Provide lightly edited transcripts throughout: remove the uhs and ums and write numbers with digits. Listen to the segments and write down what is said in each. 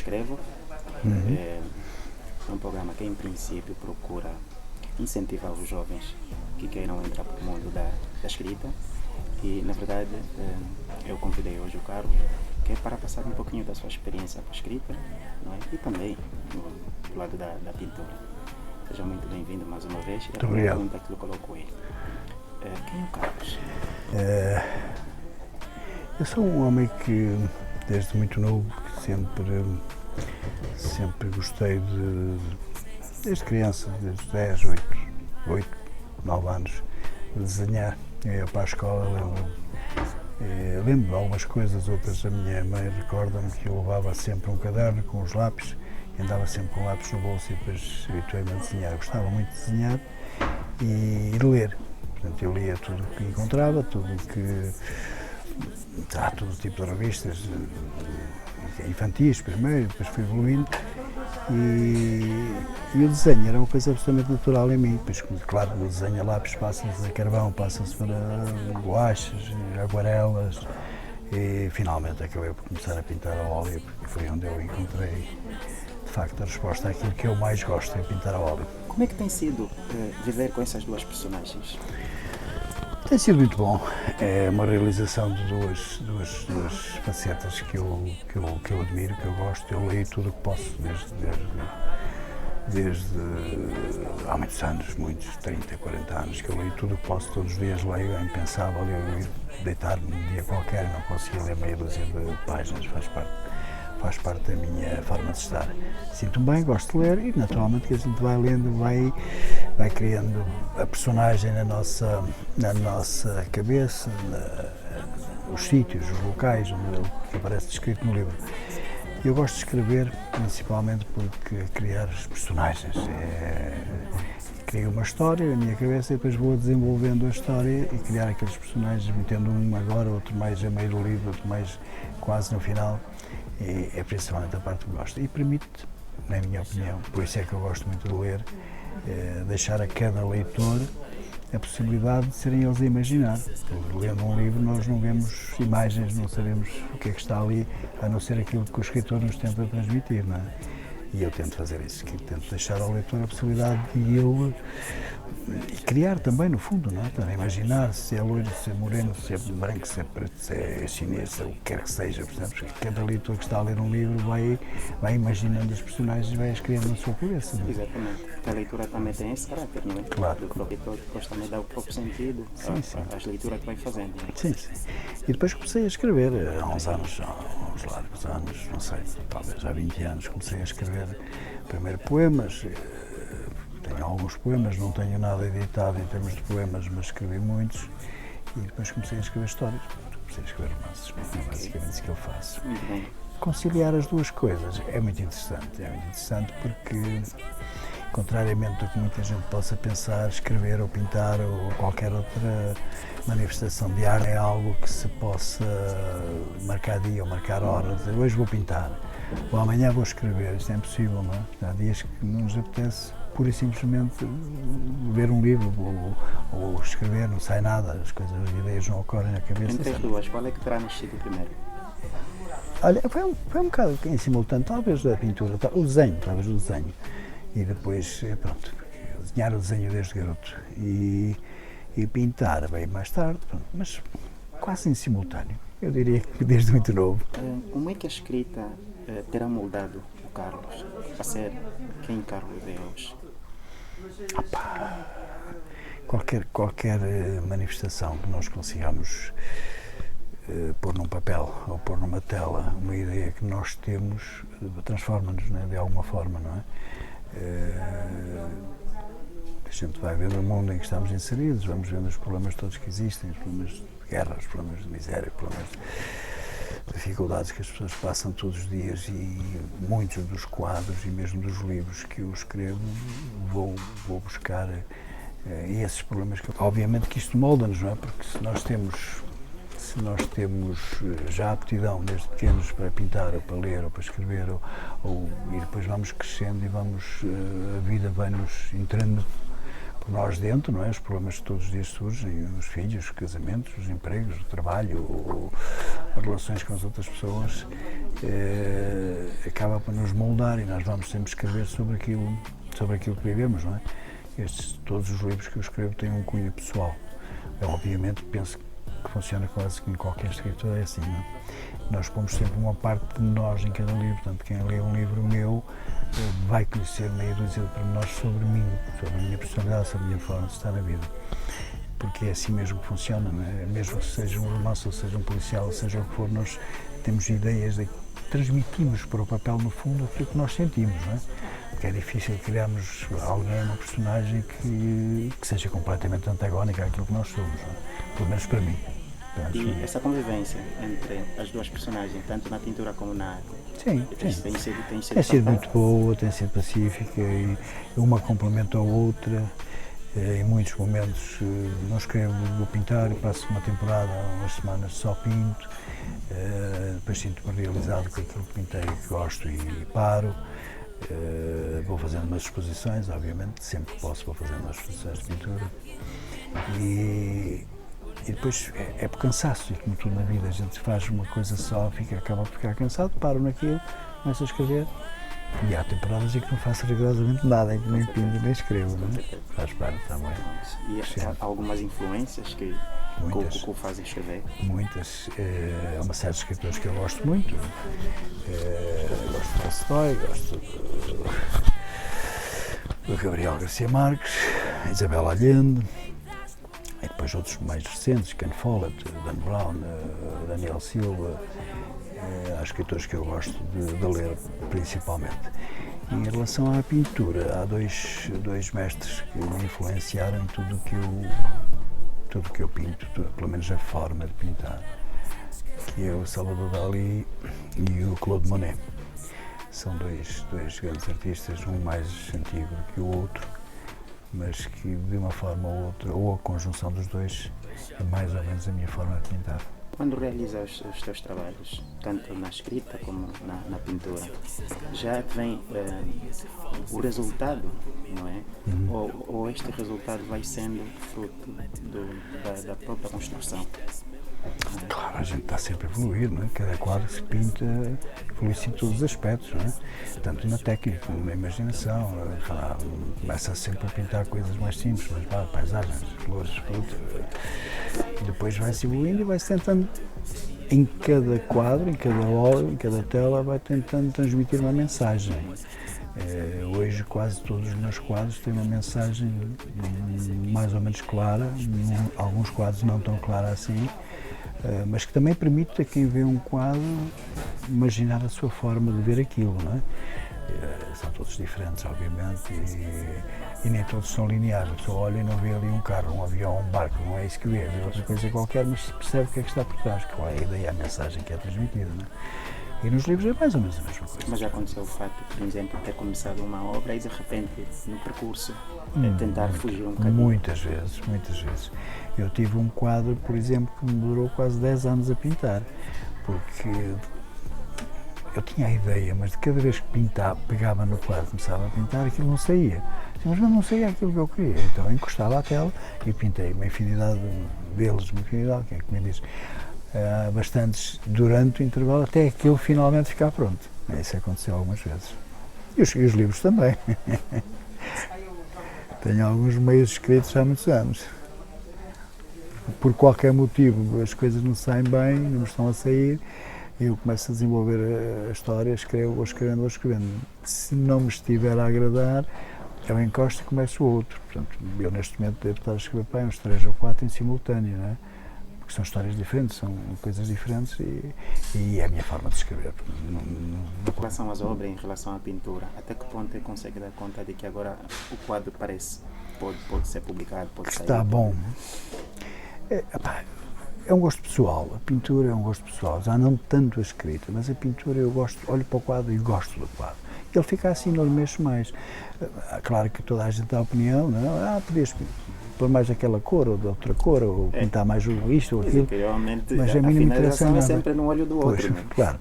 Escrevo. É um programa que, em princípio, procura incentivar os jovens que queiram entrar para o mundo da escrita. E, na verdade, eu convidei hoje o Carlos, que é para passar um pouquinho da sua experiência com a escrita, não é? E também do lado da pintura. Seja muito bem-vindo mais uma vez. Muito obrigado. A pergunta que eu coloco é: quem é o Carlos? Eu sou um homem que, desde muito novo, sempre gostei desde criança, desde 10, 8, 9 anos, de desenhar. Eu ia para a escola, lembro de algumas coisas, outras a minha mãe recorda-me que eu levava sempre um caderno com os lápis, e andava sempre com lápis no bolso e depois habituei-me a desenhar. Eu gostava muito de desenhar e de ler. Portanto, eu lia tudo o que encontrava, todo tipo de revistas, infantis primeiro, depois fui evoluindo e o desenho era uma coisa absolutamente natural em mim. Depois, claro, o desenho a lápis passa-se a carvão, passa-se para guaches, aguarelas e finalmente acabei por começar a pintar a óleo, porque foi onde eu encontrei de facto a resposta àquilo que eu mais gosto, é pintar a óleo. Como é que tem sido viver com essas duas personagens? Tem sido muito bom, é uma realização de duas facetas que eu admiro, que eu gosto. Eu leio tudo o que posso, desde há muitos anos, 30, 40 anos, que eu leio tudo o que posso, todos os dias leio, é impensável eu ir deitar-me um dia qualquer, não conseguia ler meia dúzia de páginas, faz parte da minha forma de estar. Sinto-me bem, gosto de ler e naturalmente que a gente vai lendo, vai criando a personagem na nossa cabeça, os sítios, os locais onde que aparece descrito no livro. Eu gosto de escrever principalmente porque criar os personagens. Crio uma história na minha cabeça e depois vou desenvolvendo a história e criar aqueles personagens, metendo um agora, outro mais a meio do livro, outro mais quase no final. É principalmente a parte que gosto e permite, na minha opinião, por isso é que eu gosto muito de ler, deixar a cada leitor a possibilidade de serem eles a imaginar. Lendo um livro nós não vemos imagens, não sabemos o que é que está ali, a não ser aquilo que o escritor nos tenta transmitir, não é? E eu tento fazer isso, tento deixar ao leitor a possibilidade de ele criar também, no fundo, não é? Para imaginar se é loiro, se é moreno, se é branco, se é preto, se é chinês, o que quer que seja, porque cada leitor que está a ler um livro vai imaginando os personagens e vai as criando na sua cabeça. Não é? Exatamente. A leitura também tem esse caráter, não é? Claro. O leitor depois também dá o próprio sentido às leituras que vai fazendo. Não é? Sim. E depois comecei a escrever, há uns largos anos, não sei, talvez há 20 anos, comecei a escrever primeiro poemas. Tenho alguns poemas, não tenho nada editado em termos de poemas, mas escrevi muitos e depois comecei a escrever histórias, comecei a escrever romances, é basicamente isso que eu faço. Muito bem. Conciliar as duas coisas é muito interessante porque, contrariamente do que muita gente possa pensar, escrever ou pintar ou qualquer outra manifestação de arte é algo que se possa marcar dia ou marcar hora, dizer, hoje vou pintar, ou amanhã vou escrever, isto é impossível, não é? Há dias que não nos apetece pura e simplesmente ver um livro ou escrever, não sai nada, as ideias não ocorrem na cabeça. Entre as duas, qual é que terá nascido primeiro? Olha, foi um bocado em simultâneo, talvez da pintura, talvez o desenho. E depois, pronto, desenhar o desenho desde garoto e pintar bem mais tarde, pronto, mas quase em simultâneo. Eu diria que desde muito novo. Como é que a escrita terá moldado o Carlos a ser quem Carlos é hoje? Qualquer manifestação que nós consigamos pôr num papel ou pôr numa tela, uma ideia que nós temos, transforma-nos, né, de alguma forma, não é? A gente vai vendo o mundo em que estamos inseridos, vamos vendo os problemas todos que existem, os problemas de guerra, os problemas de miséria, os problemas de dificuldades que as pessoas passam todos os dias e muitos dos quadros e mesmo dos livros que eu escrevo vou buscar esses problemas. Obviamente que isto molda-nos, não é? Porque se nós temos já aptidão desde pequenos para pintar, ou para ler, ou para escrever, e depois vamos crescendo e a vida vai-nos entrando nós dentro, não é? Os problemas que todos os dias surgem, os filhos, os casamentos, os empregos, o trabalho, as relações com as outras pessoas, acaba por nos moldar e nós vamos sempre escrever sobre aquilo que vivemos, não é? Todos os livros que eu escrevo têm um cunho pessoal. Eu, obviamente, penso que funciona quase que em qualquer escritor, é assim, não é? Nós pomos sempre uma parte de nós em cada livro, portanto, quem lê um livro meu vai conhecer meia dúzia de pormenores sobre mim, sobre a minha personalidade, sobre a minha forma de estar na vida. Porque é assim mesmo que funciona, não é? Mesmo que seja um romance, ou seja um policial, ou seja o que for, nós temos ideias, transmitimos para o papel, no fundo, aquilo que nós sentimos, não é? Porque é difícil criarmos alguém, uma personagem que seja completamente antagónica àquilo que nós somos, não é? Pelo menos para mim. E essa convivência entre as duas personagens, tanto na pintura como na arte, sim. Tem sido muito boa, tem sido pacífica e uma complementa a outra. Em muitos momentos não escrevo, vou pintar e passo uma temporada, umas semanas só pinto, depois sinto-me realizado com aquilo que pintei, que gosto e paro. Vou fazendo umas exposições, obviamente, sempre que posso vou fazendo umas exposições de pintura. E depois é por cansaço, e como tudo na vida, a gente faz uma coisa só, acaba por ficar cansado, paro naquilo, começo a escrever. E há temporadas em que não faço rigorosamente nada, em que nem pinto nem escrevo, não é? Faz parte também. E há algumas influências que o fazem escrever? Muitas. Há uma série de escritores que eu gosto muito. Gosto de Tolstói, gosto do Gabriel Garcia Marques, Isabel Allende, e depois outros mais recentes, Ken Follett, Dan Brown, Daniel Silva. Há escritores que eu gosto de ler principalmente. E em relação à pintura, há dois mestres que me influenciaram em tudo o que eu pinto, pelo menos a forma de pintar, que é o Salvador Dalí e o Claude Monet. São dois grandes artistas, um mais antigo do que o outro, mas que de uma forma ou outra, ou a conjunção dos dois, é mais ou menos a minha forma de pintar. Quando realizas os teus trabalhos, tanto na escrita como na pintura, já vem o resultado, não é? Ou este resultado vai sendo fruto da própria construção? Claro, a gente está sempre a evoluir, não é? Cada quadro que se pinta evolui-se em todos os aspectos, não é? Tanto na técnica como na imaginação. Começa sempre a pintar coisas mais simples, mas paisagens, flores, frutas. Depois vai-se evoluindo e vai-se tentando, em cada quadro, em cada obra, em cada tela, vai tentando transmitir uma mensagem. Hoje quase todos os meus quadros têm uma mensagem mais ou menos clara, alguns quadros não tão clara assim, mas que também permite a quem vê um quadro imaginar a sua forma de ver aquilo, não é? São todos diferentes, obviamente, e nem todos são lineares. A pessoa olha e não vê ali um carro, um avião, um barco, não é isso que vê outra coisa qualquer, mas percebe o que é que está por trás, qual é a ideia, a mensagem que é transmitida, não é? E nos livros é mais ou menos a mesma coisa. Mas já aconteceu o facto de, por exemplo, ter começado uma obra e de repente, no percurso, tentar fugir um bocadinho? Muitas vezes. Eu tive um quadro, por exemplo, que me durou quase 10 anos a pintar, porque eu tinha a ideia, mas de cada vez que pintava, pegava no quadro, começava a pintar, aquilo não saía. Mas não saía aquilo que eu queria. Então eu encostava à tela e pintei uma infinidade deles, quem é que me diz? Bastantes durante o intervalo, até aquilo finalmente ficar pronto. Isso aconteceu algumas vezes. E os livros também. Tenho alguns meios escritos há muitos anos. Por qualquer motivo, as coisas não saem bem, não me estão a sair, eu começo a desenvolver a história, escrevo, vou escrevendo. Se não me estiver a agradar, eu encosto e começo outro. Portanto, eu neste momento devo estar a escrever para uns 3 ou 4 em simultâneo, não é? Porque são histórias diferentes, são coisas diferentes e é a minha forma de escrever. Em relação às obras, em relação à pintura, até que ponto consegue dar conta de que agora o quadro pode ser publicado, pode sair? Está bom. É um gosto pessoal, a pintura é um gosto pessoal, já não tanto a escrita, mas a pintura eu gosto, olho para o quadro e gosto do quadro. Ele fica assim, não lhe mexo mais. Claro que toda a gente dá opinião, não é? Podias pôr mais aquela cor ou de outra cor, ou pintar mais isto ou aquilo, mas a mim não me interessa nada. É sempre no olho do outro. Pois, claro,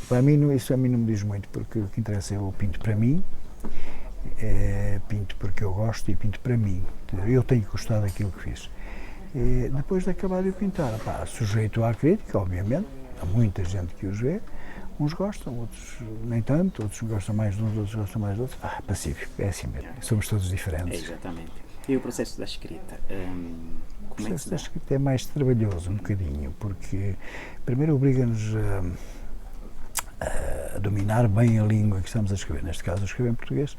para mim isso a mim não me diz muito, porque o que interessa é eu pinto para mim, pinto porque eu gosto e pinto para mim. Eu tenho que gostar daquilo que fiz. Depois de acabar de pintar, sujeito à crítica, obviamente, há muita gente que os vê, uns gostam, outros nem tanto, outros gostam mais de uns, outros gostam mais de outros. Pacífico, é assim mesmo, somos todos diferentes. Exatamente. E o processo da escrita? O processo da escrita é mais trabalhoso, um bocadinho, porque primeiro obriga-nos a dominar bem a língua que estamos a escrever. Neste caso, eu escrevo em português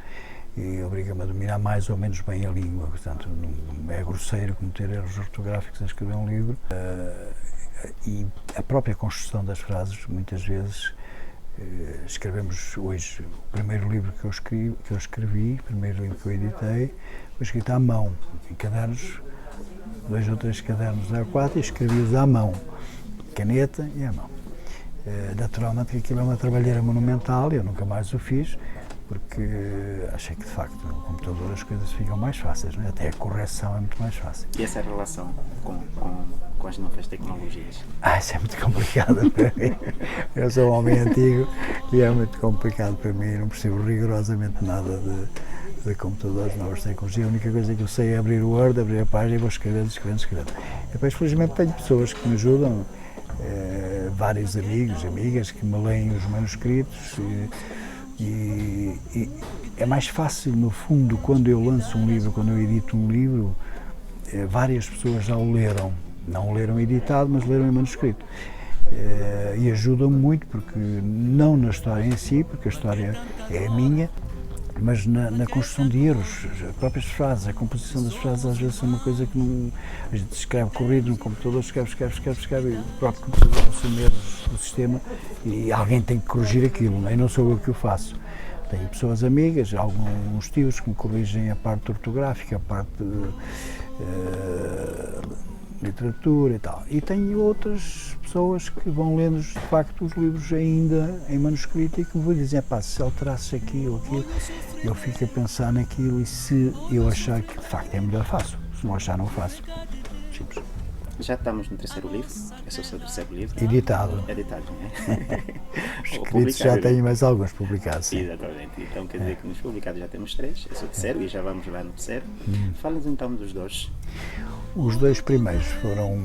e obriga-me a dominar mais ou menos bem a língua. Portanto, não é grosseiro cometer erros ortográficos a escrever um livro. E a própria construção das frases, muitas vezes, escrevemos hoje o primeiro livro que eu escrevi, o primeiro livro que eu editei, foi escrito à mão, em cadernos, 2 ou 3 cadernos A4, e escrevi-os à mão, caneta e à mão. Naturalmente que aquilo é uma trabalheira monumental, eu nunca mais o fiz, porque achei que de facto no computador as coisas ficam mais fáceis, não é? Até a correção é muito mais fácil. E essa relação com as novas tecnologias? Isso é muito complicado para mim. Eu sou um homem antigo e é muito complicado para mim, não percebo rigorosamente nada de computadores, novas tecnologias. A única coisa que eu sei é abrir o Word, abrir a página e vou escrevendo. Depois, felizmente, tenho pessoas que me ajudam, vários amigos, amigas que me leem os manuscritos e é mais fácil, no fundo, quando eu lanço um livro, quando eu edito um livro, várias pessoas já o leram, não o leram editado, mas leram em manuscrito. E ajudam-me muito, porque não na história em si, porque a história é a minha, mas na construção de erros, as próprias frases, a composição das frases às vezes é uma coisa que não, a gente escreve corrido no computador, escreve, e o próprio computador assume erros do sistema e alguém tem que corrigir aquilo, não é? E não sou eu que o faço. Tenho pessoas amigas, alguns tios que me corrigem a parte ortográfica, a parte literatura e tal. E tenho outras pessoas que vão lendo de facto os livros ainda em manuscrito e que me vão dizer, se alterasse aqui ou aquilo, eu fico a pensar naquilo e se eu achar que de facto é melhor, faço. Se não achar, não faço. Simples. Já estamos no 3º livro, esse é o seu 3º livro. Editado, não é? Escritos já tenho mais alguns publicados. Sim. Exatamente, então quer dizer que nos publicados já temos 3, esse é o 3º e já vamos lá no 3º. Fala-nos então dos 2. Os 2 primeiros foram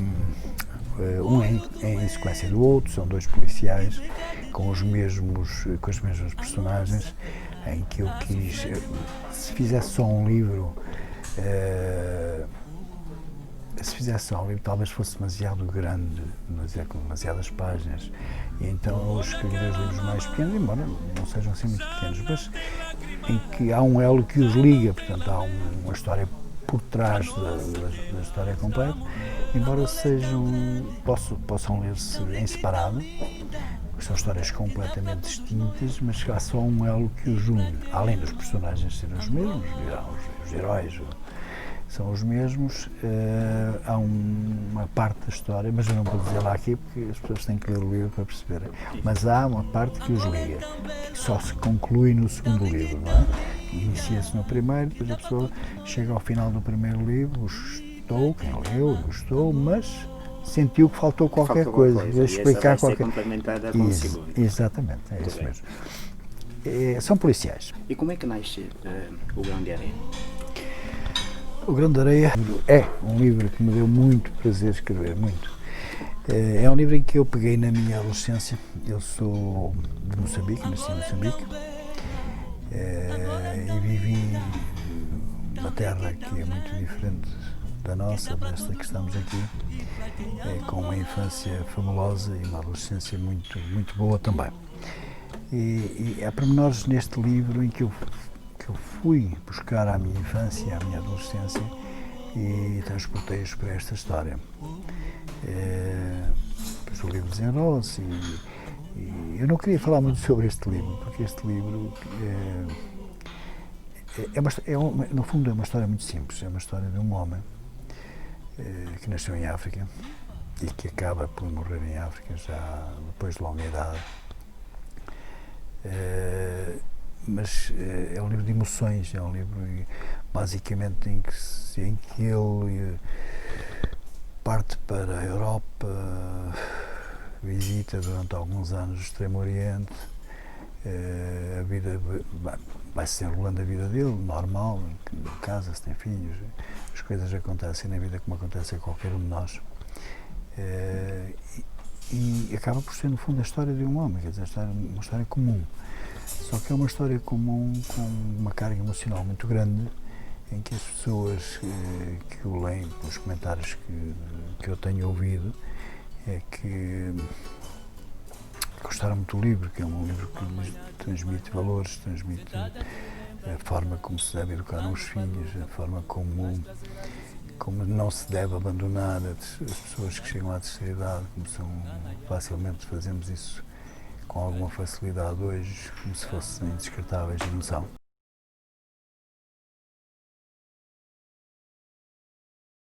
um em sequência do outro, são 2 policiais com as mesmas personagens, em que eu quis, se fizesse só um livro, talvez fosse demasiado grande, com demasiadas páginas, e então eu escrevi 2 livros mais pequenos, embora não sejam assim muito pequenos, mas em que há um elo que os liga, portanto há uma história por trás da história completa, embora possam ler-se em separado, são histórias completamente distintas, mas há só um elo que os une, além dos personagens serem os mesmos, os heróis são os mesmos, há uma parte da história, mas eu não vou dizer lá aqui porque as pessoas têm que ler o livro para perceberem, mas há uma parte que os liga, que só se conclui no 2º livro, não é? Inicia-se no primeiro, depois a pessoa chega ao final do primeiro livro, gostou, quem leu, gostou, mas sentiu que faltou qualquer coisa. Vou explicar qualquer coisa. Complementada com o segundo. Exatamente, é isso mesmo. São policiais. E como é que nasce o Grão de Areia? O Grão de Areia é um livro que me deu muito prazer escrever, muito. É um livro em que eu peguei na minha adolescência. Eu sou de Moçambique, nasci em Moçambique. E vivi numa terra que é muito diferente da nossa, desta que estamos aqui, com uma infância fabulosa e uma adolescência muito, muito boa também. E há pormenores neste livro em que eu fui buscar à minha infância, à minha adolescência e transportei-os para esta história. Depois o livro desenrola-se e eu não queria falar muito sobre este livro, porque este livro no fundo é uma história muito simples, é uma história de um homem que nasceu em África e que acaba por morrer em África já depois de longa idade. Mas é um livro de emoções, é um livro basicamente em que ele parte para a Europa, visita durante alguns anos o Extremo Oriente A vida vai-se enrolando a vida dele, normal, casa-se, tem filhos, as coisas acontecem na vida como acontecem a qualquer um de nós. E acaba por ser, no fundo, a história de um homem, quer dizer, uma história comum. Só que é uma história comum com uma carga emocional muito grande, em que as pessoas que o leem, pelos comentários que eu tenho ouvido, é que gostaram muito do livro, que é um livro que lhes transmite valores, transmite a forma como se deve educar os filhos, a forma como não se deve abandonar as pessoas que chegam à terceira idade, como facilmente fazemos isso com alguma facilidade hoje, como se fossem descartáveis, e não são.